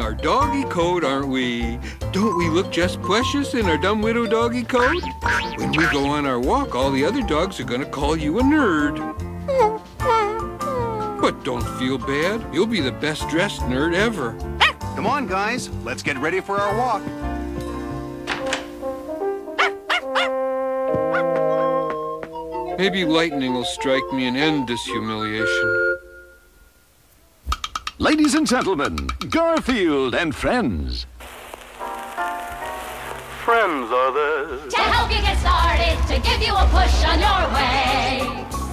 our doggy coat, aren't we? Don't we look just precious in our dumb widow doggy coat? When we go on our walk, all the other dogs are gonna call you a nerd. But don't feel bad. You'll be the best dressed nerd ever. Come on, guys. Let's get ready for our walk. Maybe lightning will strike me and end this humiliation. Ladies and gentlemen, Garfield and friends. Friends are there to help you get started, to give you a push on your way.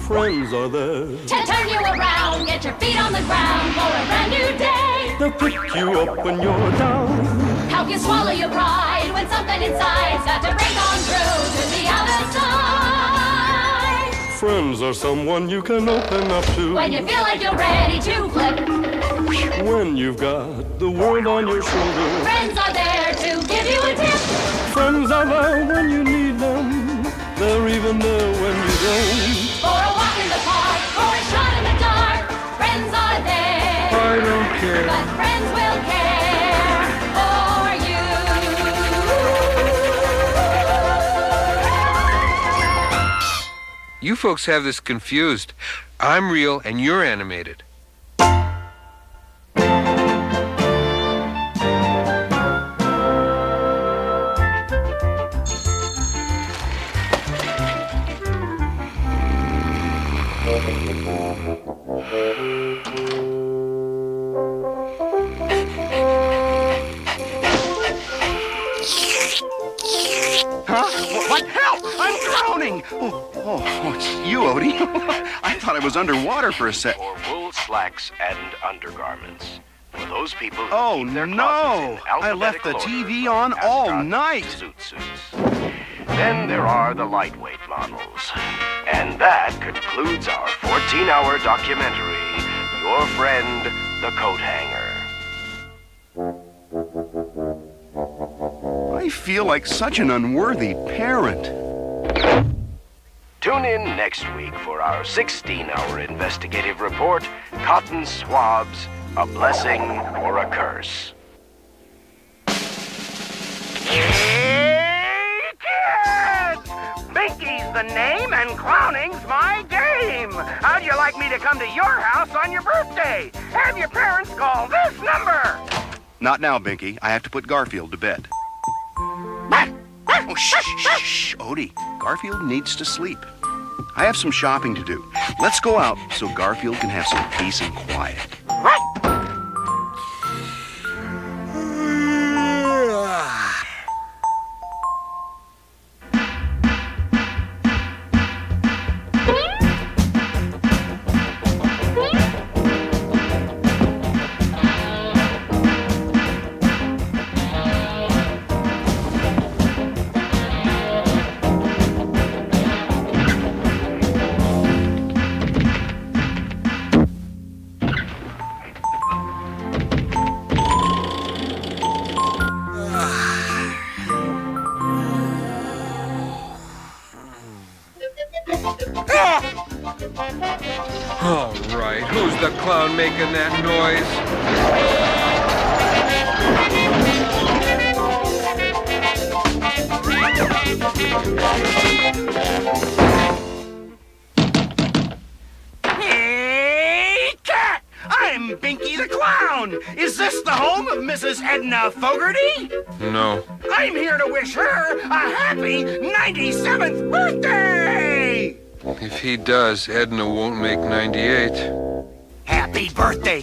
Friends are there to turn you around, get your feet on the ground for a brand new day. to pick you up when you're down. Help you swallow your pride when something inside's got to break on through to the other side. Friends are someone you can open up to When you feel like you're ready to flip. When you've got the world on your shoulders. Friends are there to give you a tip. Friends are there when you need them. They're even there when you don't. For a walk in the park, or a shot in the dark. Friends are there. I don't care. But friends will care for you. You folks have this confused. I'm real and you're animated. Huh? What? Help! I'm drowning! Oh, it's you, Odie. I thought I was underwater for a sec. Or wool slacks and undergarments. For those people who Oh, keep their no! closets in I left the alphabetical order TV from on all ascot night. to zoot suits. Then there are the lightweight models. And that concludes our 14-hour documentary, Your Friend, the Coat Hanger. I feel like such an unworthy parent. Tune in next week for our 16-hour investigative report, Cotton Swabs, a Blessing or a Curse. Hey, kids! Binky's the name and clowning's my game. How'd you like me to come to your house on your birthday? Have your parents call this number. Not now, Binky. I have to put Garfield to bed. Oh, shh, Odie. Garfield needs to sleep. I have some shopping to do. Let's go out so Garfield can have some peace and quiet. All right, who's the clown making that noise? Hey, cat! I'm Binky the Clown. Is this the home of Mrs. Edna Fogarty? No. I'm here to wish her a happy 97th birthday! If he does, Edna won't make 98. Happy birthday,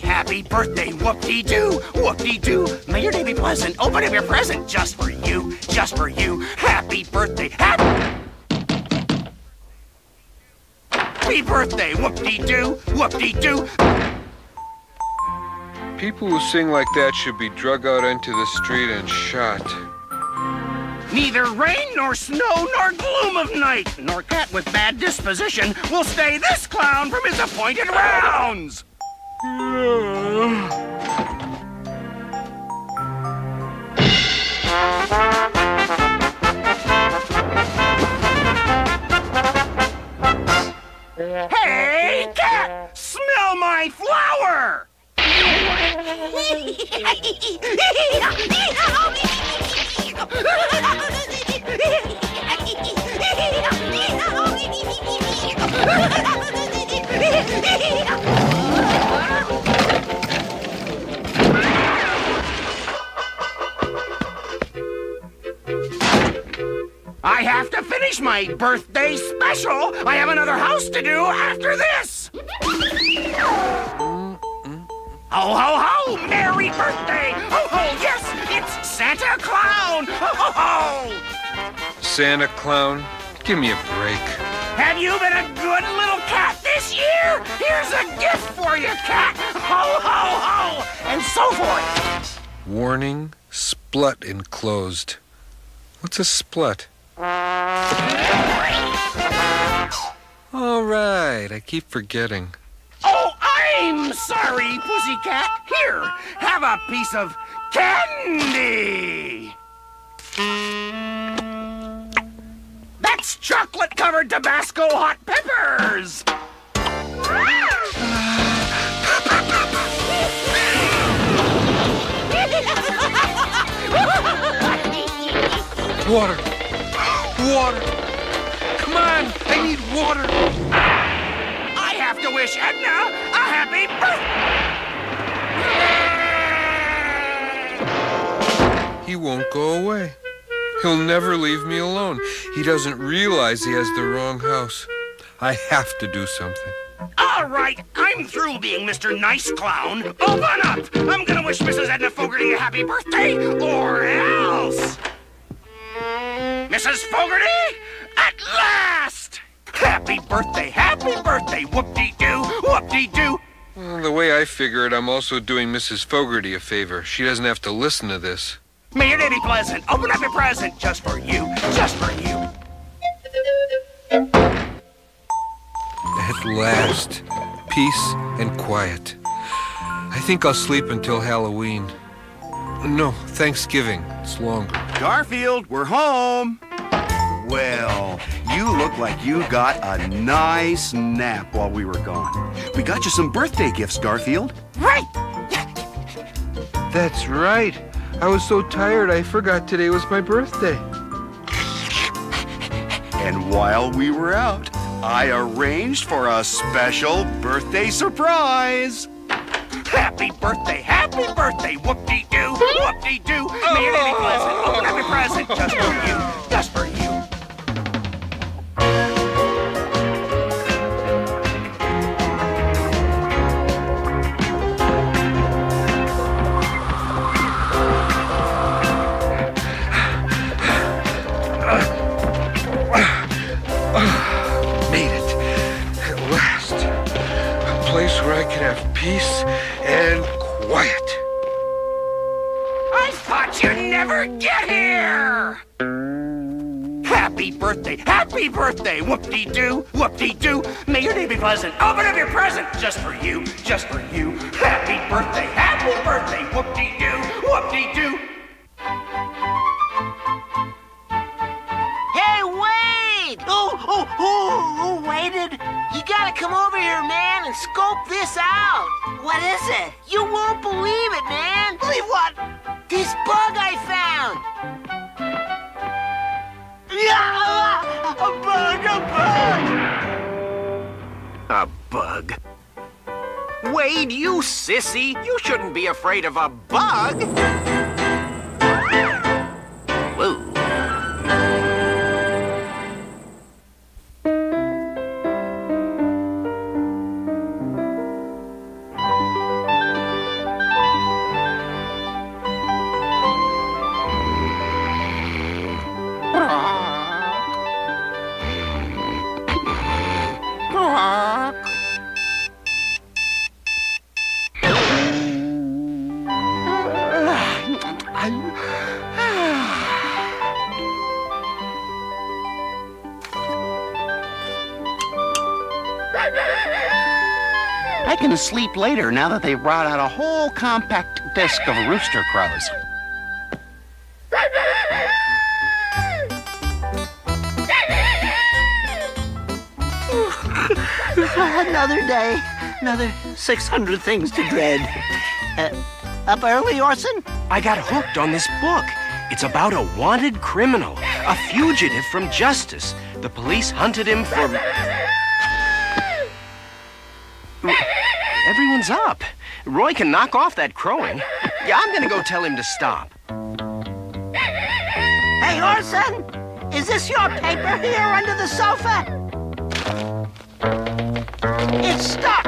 whoop-dee-doo, whoop-dee-doo. May your day be pleasant, open up your present just for you, just for you. Happy birthday, happy birthday, whoop-dee-doo, whoop-dee-doo. People who sing like that should be drug out into the street and shot. Neither rain nor snow nor gloom of night, nor cat with bad disposition will stay this clown from his appointed rounds. Hey, cat! Smell my flower! I have to finish my birthday special. I have another house to do after this. Ho, ho, ho! Merry birthday! Ho, ho, yes! It's Santa Clown! Ho, ho, ho! Santa Clown, give me a break. Have you been a good little cat this year? Here's a gift for you, cat! Ho, ho, ho! And so forth. Warning, splut enclosed. What's a splut? All right, I keep forgetting. Oh, I'm sorry, pussycat. Here, have a piece of candy. That's chocolate-covered Tabasco hot peppers. Water! Water! Come on! I need water! I have to wish Edna a happy birthday! He won't go away. He'll never leave me alone. He doesn't realize he has the wrong house. I have to do something. All right, I'm through being Mr. Nice Clown. Open up! I'm gonna wish Mrs. Edna Fogarty a happy birthday, or else! Mrs. Fogarty, at last! Happy birthday, whoop-dee-doo, whoop-dee-doo. Well, the way I figure it, I'm also doing Mrs. Fogarty a favor. She doesn't have to listen to this. May your day be pleasant. Open up your present, just for you, just for you. At last, peace and quiet. I think I'll sleep until Halloween. No, Thanksgiving. It's longer. Garfield, we're home. Well, you look like you got a nice nap while we were gone. We got you some birthday gifts, Garfield. Right! That's right. I was so tired I forgot today was my birthday. And while we were out, I arranged for a special birthday surprise. Happy birthday, whoop-dee-doo, whoop-dee-doo. May your day be pleasant. Open up your present, just for you, just for you. Made it. At last. A place where I can have peace and quiet. I thought you'd never get here! Happy birthday, whoop-dee-doo, whoop-dee-doo. May your day be pleasant. Open up your present, just for you, just for you. Happy birthday, whoop-dee-doo, whoop-dee-doo. Hey, wait! Who waited? You gotta come over here, man, and scope this out. What is it? You won't believe it, man. Believe what? This bug I found. Yeah! A bug! A bug? Wade, you sissy. You shouldn't be afraid of a bug. Whoa. I can sleep later now that they've brought out a whole compact disc of rooster crows. Another day, Another 600 things to dread. Up early, Orson? I got hooked on this book. It's about a wanted criminal, a fugitive from justice. The police hunted him for... Everyone's up. Roy can knock off that crowing. Yeah, I'm gonna go tell him to stop. Hey, Orson! Is this your paper here under the sofa? It's stuck!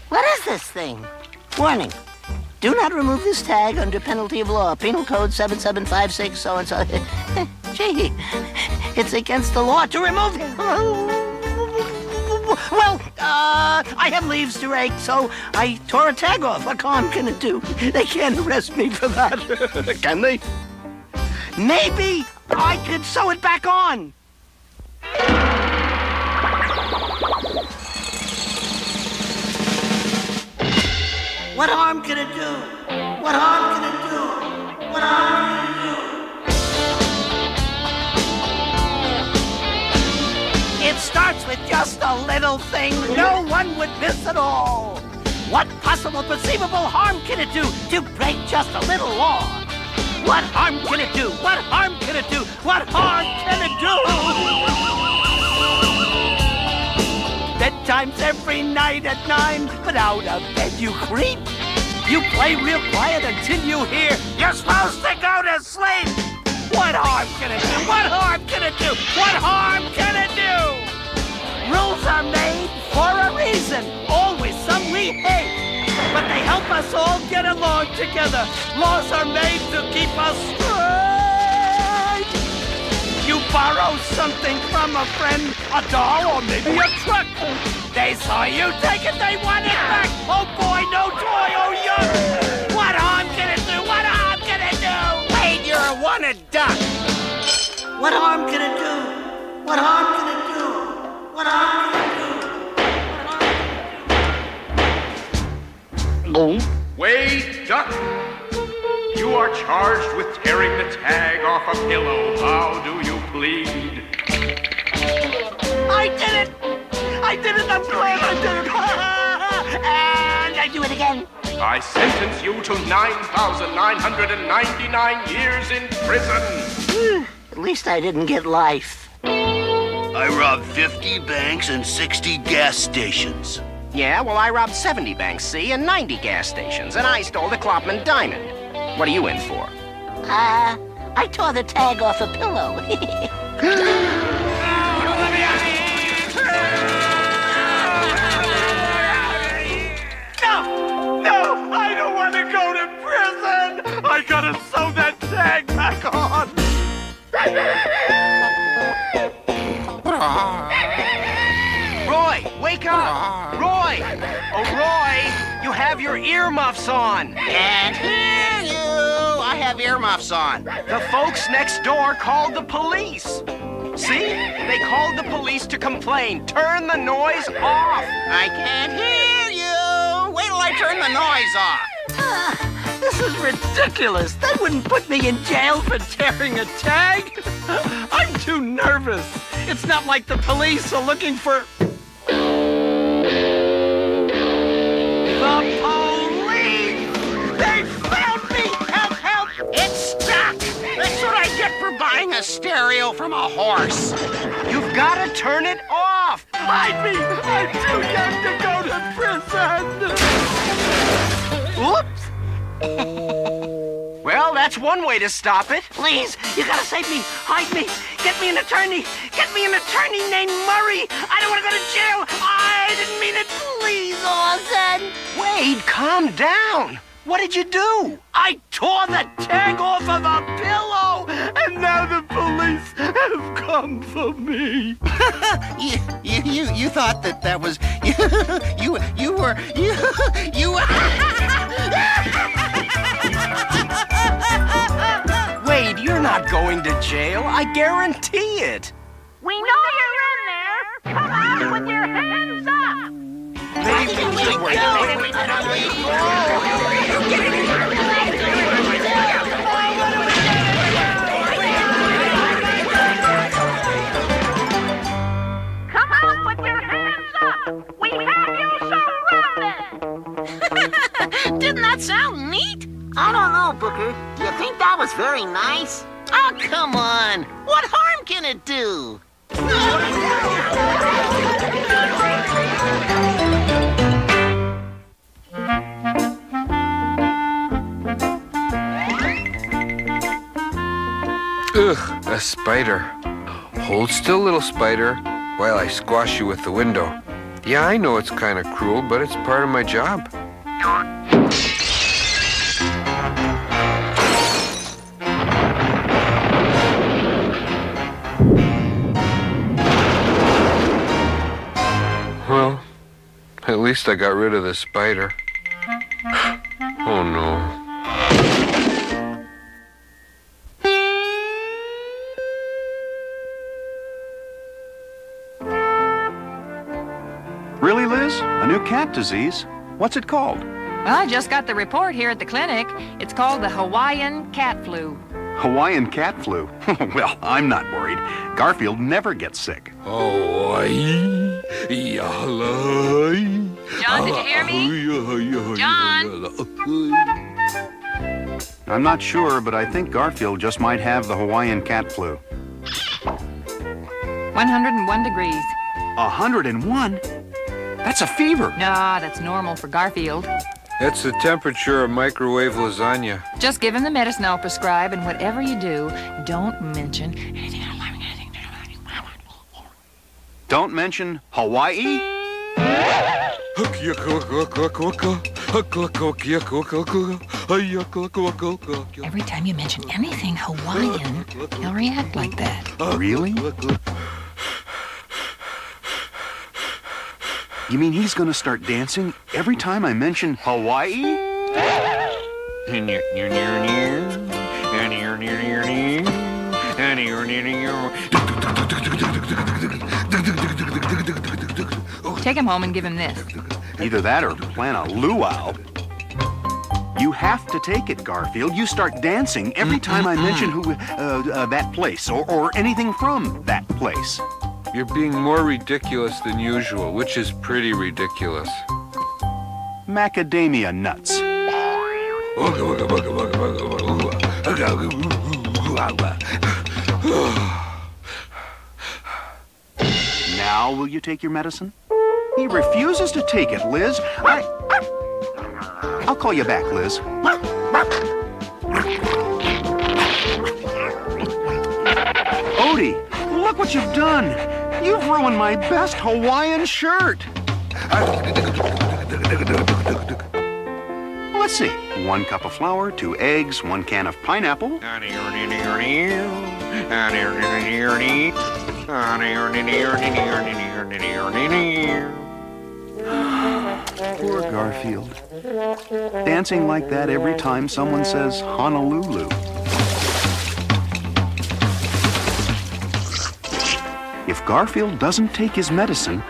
What is this thing? Warning. Do not remove this tag under penalty of law. Penal Code 7756 so-and-so. Gee, it's against the law to remove it. Well, I have leaves to rake, so I tore a tag off. What harm can it do? They can't arrest me for that. Can they? Maybe I could sew it back on. What harm can it do? What harm can it do? What harm can it do? It starts with just a little thing no one would miss at all. What possible perceivable harm can it do to break just a little law? What harm can it do? What harm can it do? What harm can it do? Bedtime's every night at 9, but out of bed you creep. You play real quiet until you hear you're supposed to go to sleep. What harm can it do? What harm can it do? What harm can it do? Rules are made for a reason, always some we hate. But they help us all get along together. Laws are made to keep us straight. You borrow something from a friend, a doll or maybe a truck. They saw you take it, they want it back. Oh boy, no toy, oh yuck. What harm can it do? What harm can it do? Wait, you're a wanted duck. What harm can it do? What harm can it do? What harm can it do? Wait, duck! You are charged with tearing the tag off a pillow. How do you plead? I did it! I did it! I'm glad I did it! And I do it again. I sentence you to 9,999 years in prison. At least I didn't get life. I robbed 50 banks and 60 gas stations. Yeah, well, I robbed 70 banks, see, and 90 gas stations, and I stole the Klopman diamond. What are you in for? I tore the tag off a pillow. No, I don't want to go to prison. I gotta sew that tag back on. Roy, wake up! Roy! Oh, Roy, you have your earmuffs on. Can't hear you. I have earmuffs on. The folks next door called the police. See? They called the police to complain. Turn the noise off. I can't hear you. Wait till I turn the noise off. This is ridiculous. That wouldn't put me in jail for tearing a tag. I'm too nervous. It's not like the police are looking for... The police! They found me! Help, help! It's stuck. That's what I get for buying a stereo from a horse. You've got to turn it off. Mind me! I'm too young to go to prison! Oops! Well, that's one way to stop it. Please, you gotta save me. Hide me. Get me an attorney. Get me an attorney named Murray. I don't want to go to jail. I didn't mean it. Please, Orson. Wade, calm down. What did you do? I tore the tag off of a pillow, and now the police have come for me. You thought that was you were. Wade, you're not going to jail. I guarantee it. We know you're in there. Come out with your hands up. Maybe we should wait. that sound neat? I don't know, Booker. You think that was very nice? Oh, come on. What harm can it do? Ugh, a spider. Hold still, little spider, while I squash you with the window. Yeah, I know it's kind of cruel, but it's part of my job. Well, at least I got rid of the spider. Oh no. Really, Liz? A new cat disease? What's it called? Well, I just got the report here at the clinic. It's called the Hawaiian cat flu. Hawaiian cat flu? Well, I'm not worried. Garfield never gets sick. Hawaii, yahalai. John, did you hear me? John? I'm not sure, but I think Garfield just might have the Hawaiian cat flu. 101 degrees. 101? That's a fever. Nah, that's normal for Garfield. That's the temperature of microwave lasagna. Just give him the medicine I'll prescribe, and whatever you do, don't mention anything. Don't mention Hawaii? Every time you mention anything Hawaiian, he'll react like that. Really? You mean he's gonna start dancing every time I mention Hawaii? Take him home and give him this. Either that or plan a luau. You have to take it, Garfield. You start dancing every time I mention that place or anything from that place. You're being more ridiculous than usual, which is pretty ridiculous. Macadamia nuts. Now will you take your medicine? He refuses to take it, Liz. I'll call you back, Liz. Odie, look what you've done. You've ruined my best Hawaiian shirt. Let's see. 1 cup of flour, 2 eggs, 1 can of pineapple. Poor Garfield. Dancing like that every time someone says Honolulu. If Garfield doesn't take his medicine...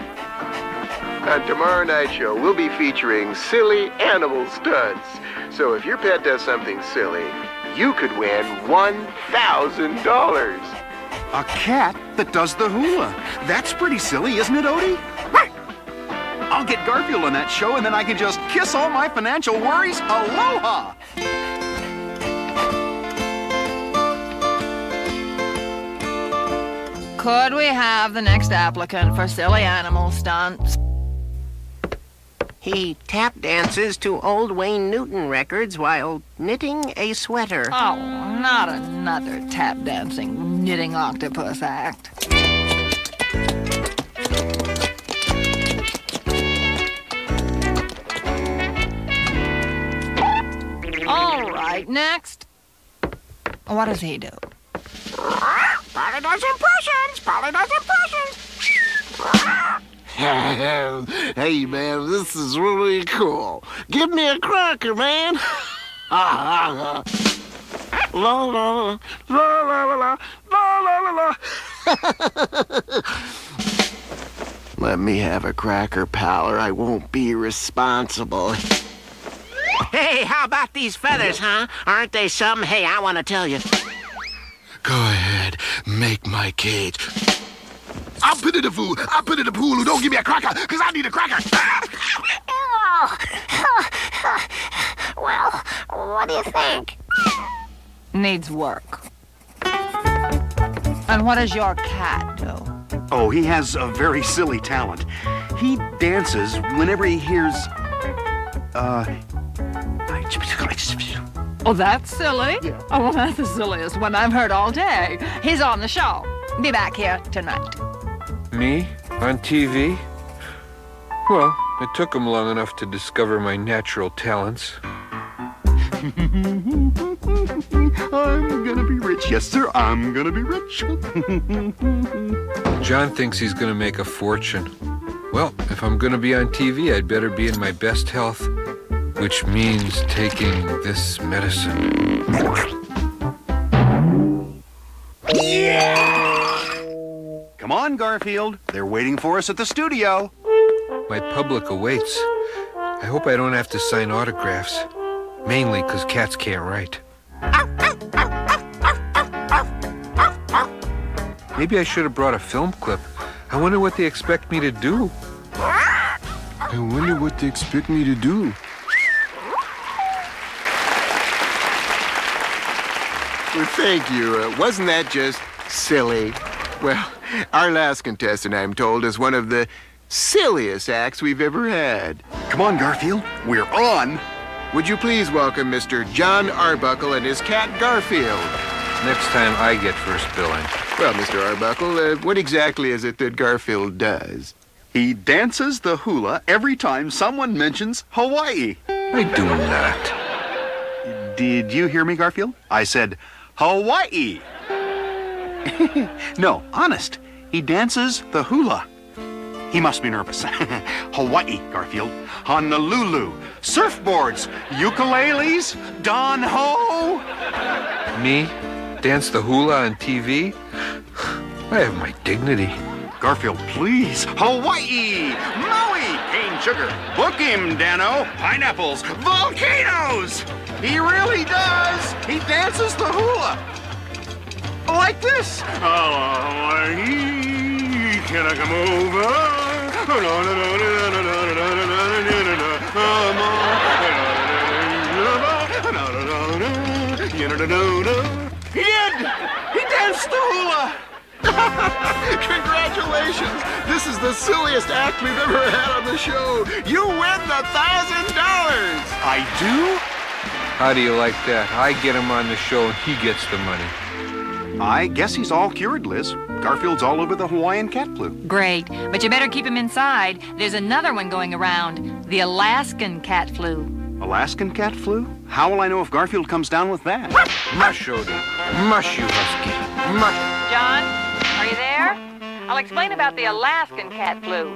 On tomorrow night's show, we'll be featuring silly animal stunts. So if your pet does something silly, you could win $1,000. A cat that does the hula. That's pretty silly, isn't it, Odie? I'll get Garfield on that show, and then I can just kiss all my financial worries. Aloha! Could we have the next applicant for silly animal stunts? He tap dances to old Wayne Newton records while knitting a sweater. Oh, not another tap dancing knitting octopus act. All right, next. What does he do? Polly does impressions! Polly does impressions! Hey, man, this is really cool. Give me a cracker, man. La la la la la la la la la. Let me have a cracker, pal, or I won't be responsible. Hey, how about these feathers, huh? Aren't they something? Hey, I want to tell you. Go ahead, make my cage. I'll pity the fool. I'll pity the fool who don't give me a cracker, because I need a cracker. Well, what do you think? Needs work. And what does your cat do? Oh, he has a very silly talent. He dances whenever he hears, Oh, that's silly. Yeah. Oh, well, that's the silliest one I've heard all day. He's on the show. Be back here tonight. Me? On TV? Well, it took him long enough to discover my natural talents. I'm gonna be rich. Yes, sir, I'm gonna be rich. John thinks he's gonna make a fortune. Well, if I'm gonna be on TV, I'd better be in my best health, which means taking this medicine. Come on, Garfield. They're waiting for us at the studio. My public awaits. I hope I don't have to sign autographs. Mainly because cats can't write. Maybe I should have brought a film clip. I wonder what they expect me to do. I wonder what they expect me to do. Well, thank you. Wasn't that just silly? Well, our last contestant, I'm told, is one of the silliest acts we've ever had. Come on, Garfield. We're on. Would you please welcome Mr. John Arbuckle and his cat Garfield? Next time I get first billing. Well, Mr. Arbuckle, what exactly is it that Garfield does? He dances the hula every time someone mentions Hawaii. I do not. Did you hear me, Garfield? I said Hawaii. No, honest. He dances the hula. He must be nervous. Hawaii, Garfield. Honolulu. Surfboards. Ukuleles. Don Ho. Me? Dance the hula on TV? I have my dignity. Garfield, please. Hawaii. Maui. Cane sugar. Book him, Dano. Pineapples. Volcanoes. He really does. He dances the hula. Like this. Hawaii. Can I come over? He did! He danced the hula! Congratulations! This is the silliest act we've ever had on the show. You win the $1,000! I do? How do you like that? I get him on the show and he gets the money. I guess he's all cured, Liz. Garfield's all over the Hawaiian cat flu. Great, but you better keep him inside. There's another one going around, the Alaskan cat flu. Alaskan cat flu? How will I know if Garfield comes down with that? Mush, Odie. Mush, you husky. Mush. John, are you there? I'll explain about the Alaskan cat flu.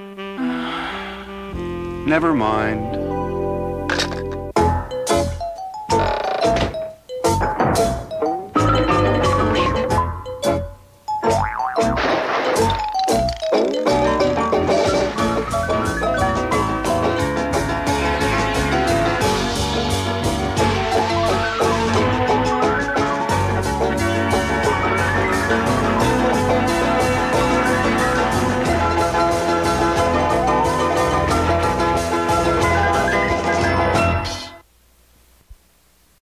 Never mind.